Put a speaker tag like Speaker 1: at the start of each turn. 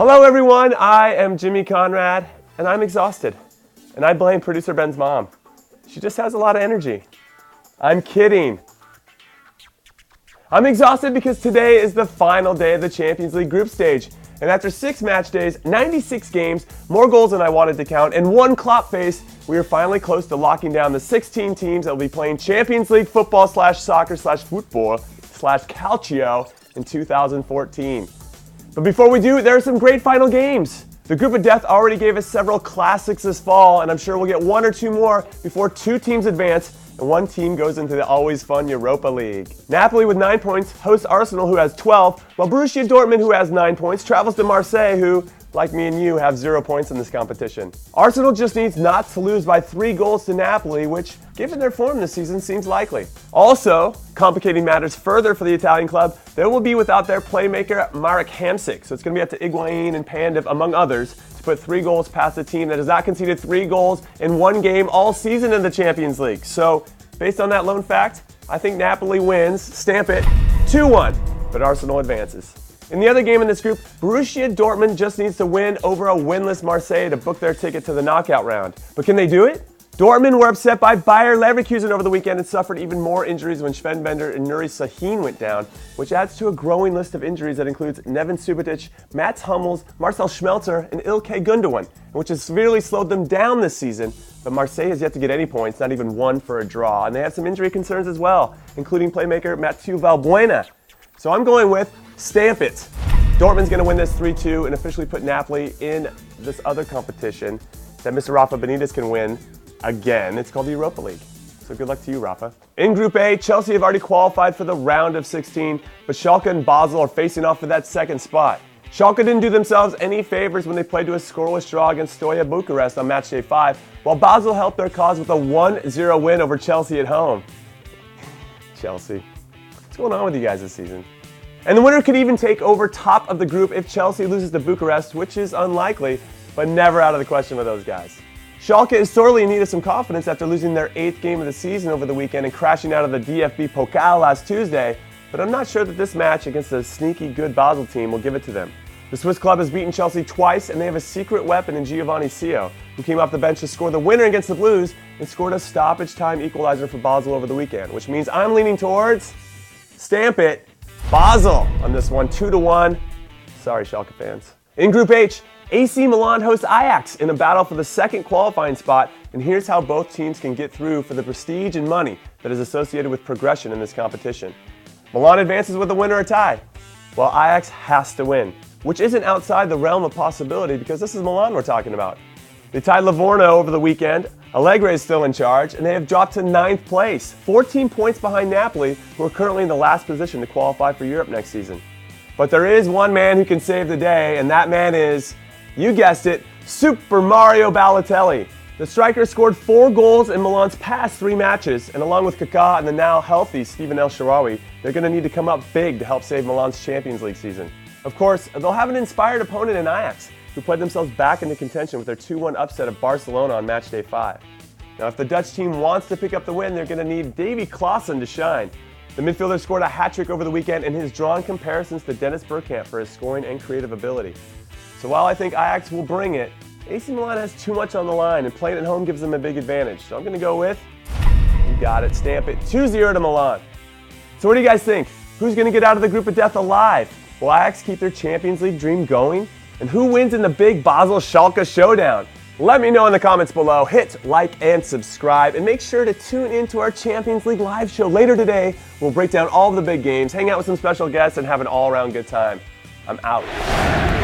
Speaker 1: Hello everyone, I am Jimmy Conrad, and I'm exhausted. And I blame producer Ben's mom. She just has a lot of energy. I'm kidding. I'm exhausted because today is the final day of the Champions League group stage. And after 6 match days, 96 games, more goals than I wanted to count, and 1 clop face, we are finally close to locking down the 16 teams that will be playing Champions League football / soccer / football / calcio in 2014. But before we do, there are some great final games. The group of death already gave us several classics this fall, and I'm sure we'll get 1 or 2 more before 2 teams advance and 1 team goes into the always fun Europa League. Napoli with 9 points hosts Arsenal, who has 12, while Borussia Dortmund, who has 9 points, travels to Marseille, who, like me and you, have 0 points in this competition. Arsenal just needs not to lose by 3 goals to Napoli, which, given their form this season, seems likely. Also, complicating matters further for the Italian club, they will be without their playmaker Marek Hamsik, so it's going to be up to Higuain and Pandev, among others, to put 3 goals past a team that has not conceded 3 goals in 1 game all season in the Champions League. So, based on that lone fact, I think Napoli wins, stamp it, 2-1, but Arsenal advances. In the other game in this group, Borussia Dortmund just needs to win over a winless Marseille to book their ticket to the knockout round. But can they do it? Dortmund were upset by Bayer Leverkusen over the weekend and suffered even more injuries when Sven Bender and Nuri Sahin went down, which adds to a growing list of injuries that includes Neven Subotic, Mats Hummels, Marcel Schmelzer, and Ilkay Gundogan, which has severely slowed them down this season. But Marseille has yet to get any points, not even 1 for a draw, and they have some injury concerns as well, including playmaker Mathieu Valbuena. So I'm going with stamp it. Dortmund's going to win this 3-2 and officially put Napoli in this other competition that Mr. Rafa Benitez can win again. It's called the Europa League. So good luck to you, Rafa. In Group A, Chelsea have already qualified for the round of 16, but Schalke and Basel are facing off for that second spot. Schalke didn't do themselves any favors when they played to a scoreless draw against Steaua Bucharest on match day 5, while Basel helped their cause with a 1-0 win over Chelsea at home. Chelsea. What's going on with you guys this season? And the winner could even take over top of the group if Chelsea loses to Bucharest, which is unlikely, but never out of the question with those guys. Schalke is sorely in need of some confidence after losing their 8th game of the season over the weekend and crashing out of the DFB Pokal last Tuesday, but I'm not sure that this match against a sneaky good Basel team will give it to them. The Swiss club has beaten Chelsea twice, and they have a secret weapon in Giovanni Sio, who came off the bench to score the winner against the Blues and scored a stoppage time equalizer for Basel over the weekend, which means I'm leaning towards, stamp it, Basel on this one, 2-1. Sorry, Schalke fans. In Group H, AC Milan hosts Ajax in a battle for the second qualifying spot, and here's how both teams can get through for the prestige and money that is associated with progression in this competition. Milan advances with a win or a tie, while Ajax has to win, which isn't outside the realm of possibility because this is Milan we're talking about. They tied Livorno over the weekend, Allegri is still in charge, and they have dropped to 9th place, 14 points behind Napoli, who are currently in the last position to qualify for Europe next season. But there is one man who can save the day, and that man is, you guessed it, Super Mario Balotelli. The striker scored 4 goals in Milan's past 3 matches, and along with Kaká and the now healthy Steven El Shaarawy, they're going to need to come up big to help save Milan's Champions League season. Of course, they'll have an inspired opponent in Ajax, who played themselves back into contention with their 2-1 upset of Barcelona on match day 5. Now, if the Dutch team wants to pick up the win, they're going to need Davy Klaassen to shine. The midfielder scored a hat-trick over the weekend and has drawn comparisons to Dennis Bergkamp for his scoring and creative ability. So while I think Ajax will bring it, AC Milan has too much on the line, and playing at home gives them a big advantage. So I'm going to go with, you got it, stamp it, 2-0 to Milan. So what do you guys think? Who's going to get out of the group of death alive? Will Ajax keep their Champions League dream going? And who wins in the big Basel-Schalke showdown? Let me know in the comments below. Hit like and subscribe, and make sure to tune in to our Champions League live show later today. We'll break down all of the big games, hang out with some special guests, and have an all-around good time. I'm out.